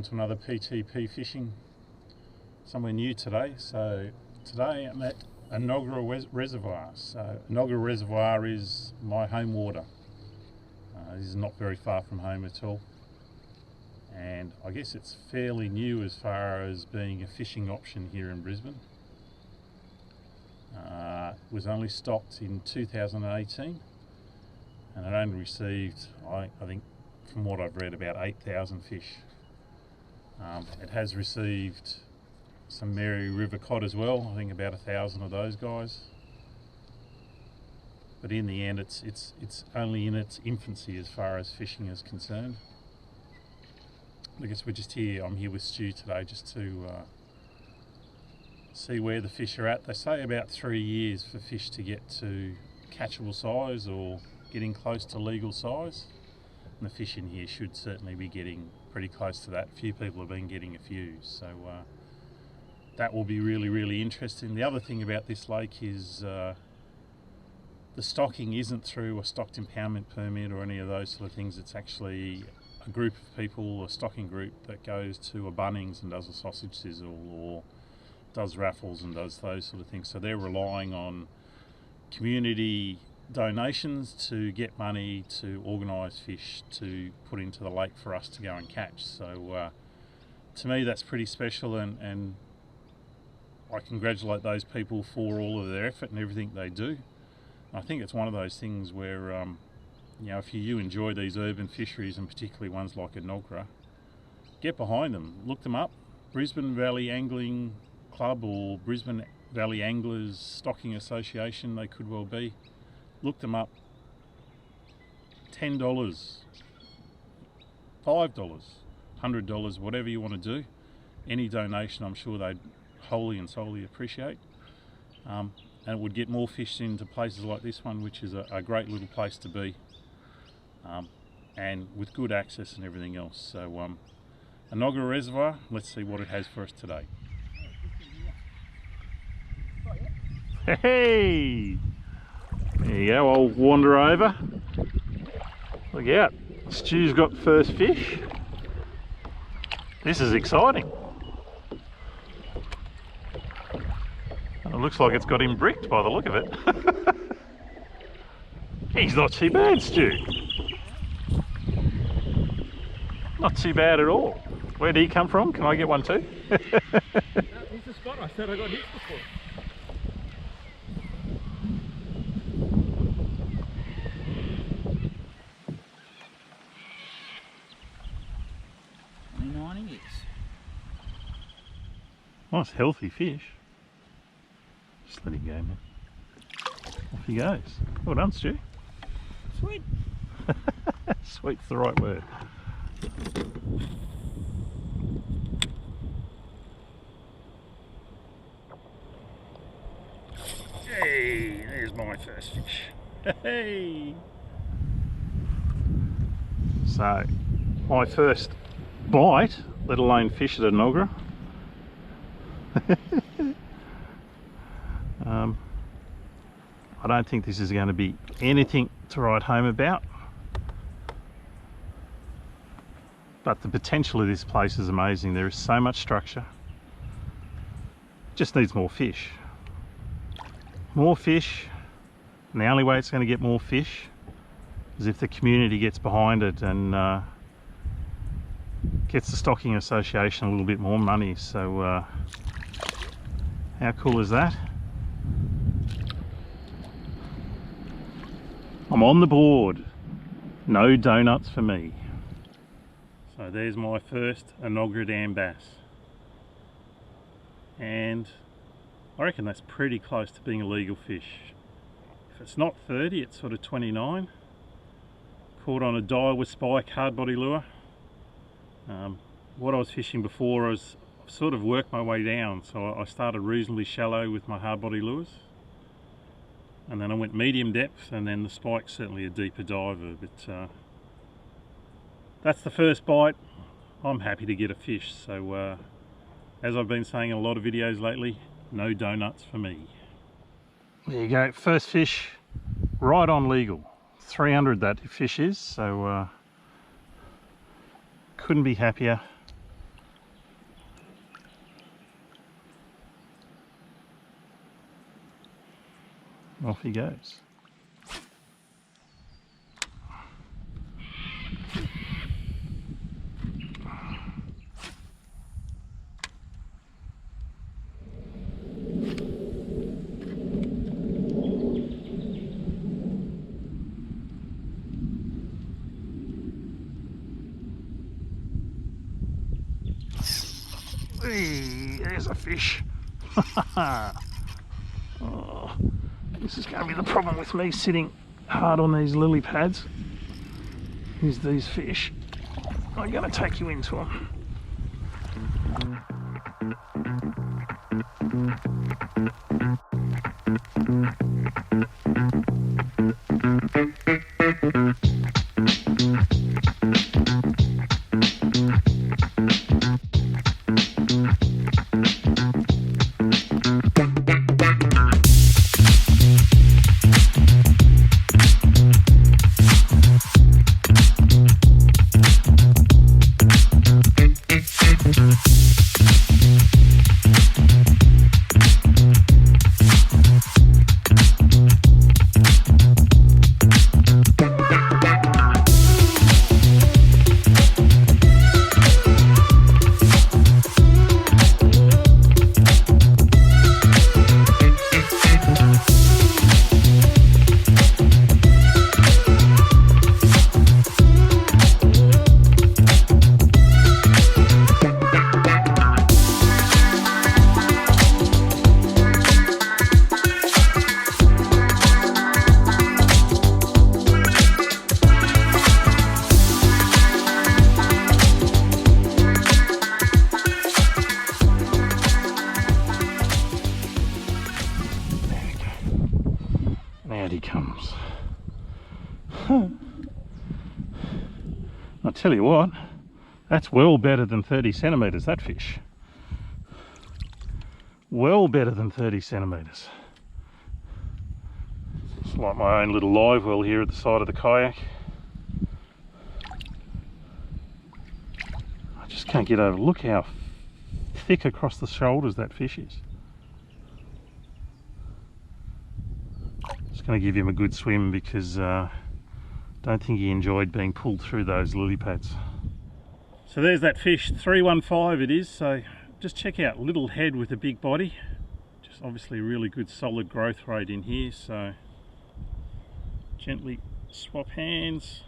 welcome to another PTP Fishing. Somewhere new today. So today I'm at Enoggera Reservoir. So Enoggera Reservoir is my home water. This is not very far from home at all. And I guess it's fairly new as far as being a fishing option here in Brisbane. It was only stocked in 2018 and it only received, I think from what I've read, about 8,000 fish. It has received some Mary River cod as well, I think about 1,000 of those guys. But in the end it's only in its infancy as far as fishing is concerned. I guess we're just here, I'm here with Stu today just to see where the fish are at. They say about 3 years for fish to get to catchable size or getting close to legal size. And the fish in here should certainly be getting pretty close to that. A few people have been getting a few, so that will be really interesting. The other thing about this lake is the stocking isn't through a stocked impoundment permit or any of those sort of things. It's actually a group of people, a stocking group, that goes to a Bunnings and does a sausage sizzle or does raffles and does those sort of things. So they're relying on community donations to get money to organise fish to put into the lake for us to go and catch. So to me that's pretty special, and I congratulate those people for all of their effort and everything they do. I think it's one of those things where you know, if you enjoy these urban fisheries, and particularly ones like Enoggera, get behind them, look them up. Brisbane Valley Angling Club or Brisbane Valley Anglers Stocking Association, they could well be. Look them up. $10, $5, $100, whatever you want to do. Any donation I'm sure they'd wholly and solely appreciate. And it would get more fish into places like this one, which is a great little place to be. And with good access and everything else. So Enoggera Reservoir, let's see what it has for us today. Hey! There you go, I'll wander over. Look out, Stu's got first fish. This is exciting. It looks like it's got him bricked by the look of it. He's not too bad, Stu. Not too bad at all. Where did he come from? Can I get one too? No, he's the spot I said I got hit before. Nice healthy fish. Just let him go, man. Off he goes. Well done, Stu. Sweet. Sweet's the right word. Hey, there's my first fish. Hey. So, my first bite, let alone fish at Enoggera. I don't think this is going to be anything to write home about, but the potential of this place is amazing. There is so much structure. It just needs more fish. More fish, and the only way it's going to get more fish is if the community gets behind it and gets the Stocking Association a little bit more money. So how cool is that? I'm on the board. No donuts for me. So there's my first Enoggera Dam bass. And I reckon that's pretty close to being a legal fish. If it's not 30, it's sort of 29. Caught on a die with spike hard body lure. What I was fishing before was I've sort of worked my way down, so I started reasonably shallow with my hard body lures, and then I went medium depth, and then the spike's certainly a deeper diver. But that's the first bite. I'm happy to get a fish. So as I've been saying in a lot of videos lately, no donuts for me. There you go, first fish right on legal. 300 that fish is, so couldn't be happier. Off he goes. Hey, there's a fish. Oh, this is going to be the problem with me sitting hard on these lily pads. Is these fish are going to take you into them. Out he comes. I tell you what, that's well better than 30 centimetres, that fish. Well better than 30 centimetres. It's like my own little live well here at the side of the kayak. I just can't get over, look how thick across the shoulders that fish is. Just going to give him a good swim because I don't think he enjoyed being pulled through those lily pads. So there's that fish, 315 it is. So just check out, little head with a big body. Just obviously really good solid growth rate in here. So gently swap hands,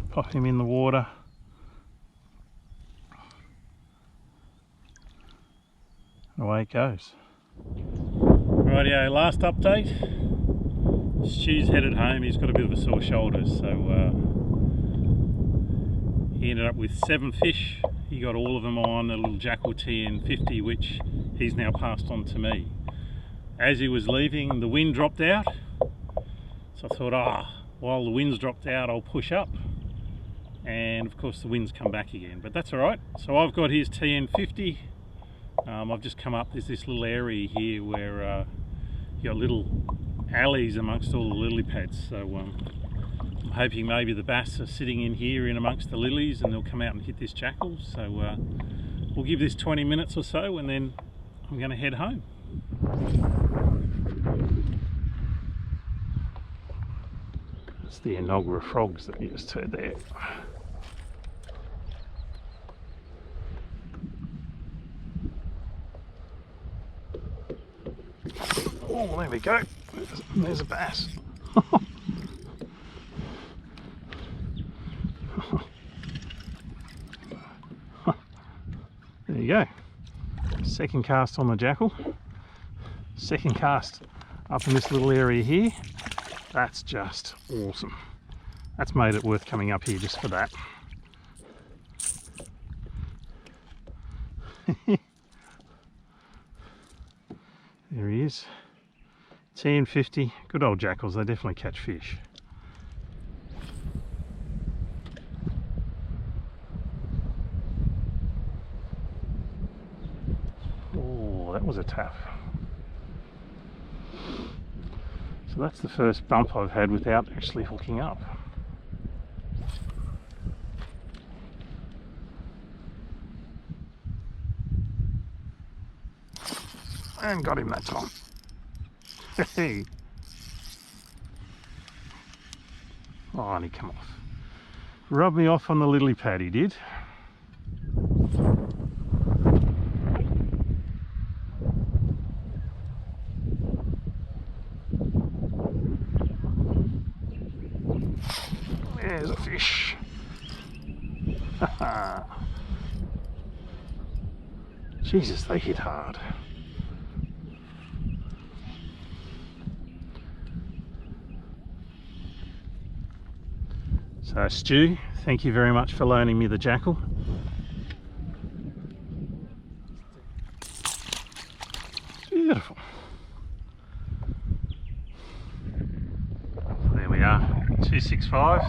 pop him in the water. Away it goes. Rightio, last update. Stu's headed home. He's got a bit of a sore shoulder, so he ended up with 7 fish. He got all of them on a little Jackal TN50, which he's now passed on to me. As he was leaving, the wind dropped out, so I thought, while the wind's dropped out, I'll push up, and of course the wind's come back again, but that's all right. So I've got his TN50. I've just come up, there's this little area here where you got little alleys amongst all the lily pads, so I'm hoping maybe the bass are sitting in here in amongst the lilies and they'll come out and hit this jackal. So we'll give this 20 minutes or so and then I'm going to head home. That's the Enoggera frogs that you just heard there. Oh, there we go. There's a bass. There you go. Second cast on the jackal. Second cast up in this little area here. That's just awesome. That's made it worth coming up here just for that. There he is. TN50, good old jackals, they definitely catch fish. Oh, that was a tap. So that's the first bump I've had without actually hooking up. And got him that time. Hey. Oh, and he come off. Rubbed me off on the lily pad, he did. There's a fish. Jesus, they hit hard. So Stu, thank you very much for loaning me the jackal. It's beautiful. So there we are, 265.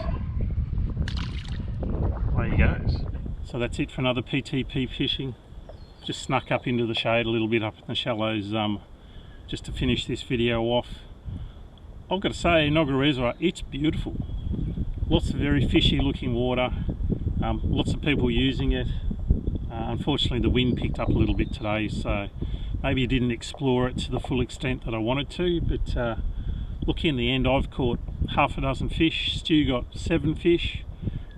Away he goes. So that's it for another PTP fishing. Just snuck up into the shade a little bit up in the shallows just to finish this video off. I've got to say, Enoggera Reservoir, it's beautiful. Lots of very fishy looking water, lots of people using it. Unfortunately the wind picked up a little bit today, so maybe I didn't explore it to the full extent that I wanted to, but look, in the end I've caught half a dozen fish. Stu got 7 fish.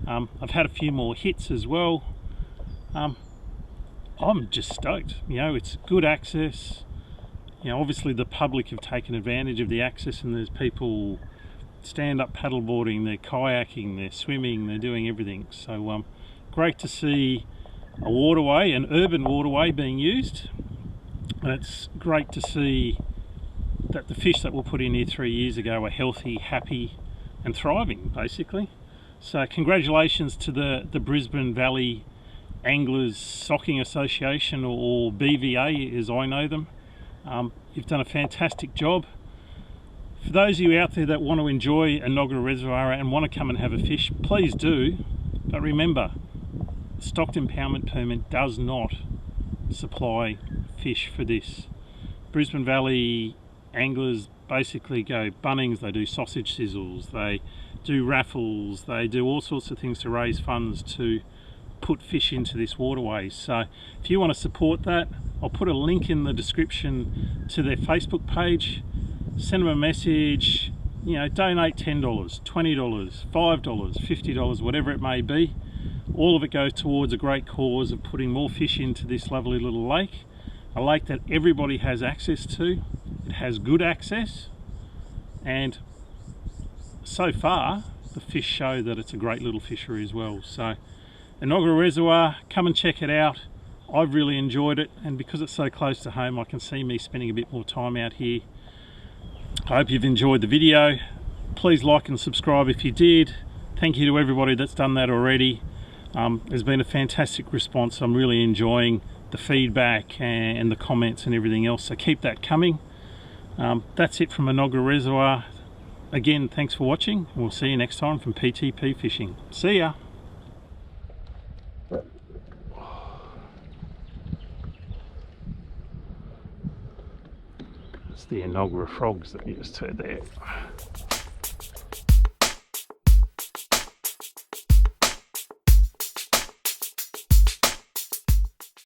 I've had a few more hits as well. I'm just stoked. You know, it's good access. You know, obviously the public have taken advantage of the access, and there's people stand-up paddleboarding, they're kayaking, they're swimming, they're doing everything. So great to see a waterway, an urban waterway being used, and it's great to see that the fish that were put in here 3 years ago are healthy, happy and thriving basically. So congratulations to the Brisbane Valley Anglers Socking Association, or BVA as I know them. You've done a fantastic job. For those of you out there that want to enjoy Enoggera Reservoir and want to come and have a fish, please do. But remember, stocked impoundment permit does not supply fish for this. Brisbane Valley anglers basically go Bunnings, they do sausage sizzles, they do raffles, they do all sorts of things to raise funds to put fish into this waterway. So if you want to support that, I'll put a link in the description to their Facebook page. Send them a message, you know, donate $10, $20, $5, $50, whatever it may be. All of it goes towards a great cause of putting more fish into this lovely little lake. A lake that everybody has access to. It has good access, and so far the fish show that it's a great little fishery as well. So Enoggera Reservoir, come and check it out. I've really enjoyed it, and because it's so close to home I can see me spending a bit more time out here. I hope you've enjoyed the video. Please like and subscribe if you did. Thank you to everybody that's done that already. There's been a fantastic response. I'm really enjoying the feedback and the comments and everything else, so keep that coming. That's it from Enoggera Reservoir. Again, thanks for watching, and we'll see you next time from PTP Fishing. See ya! It's the Enoggera frogs that you just heard there.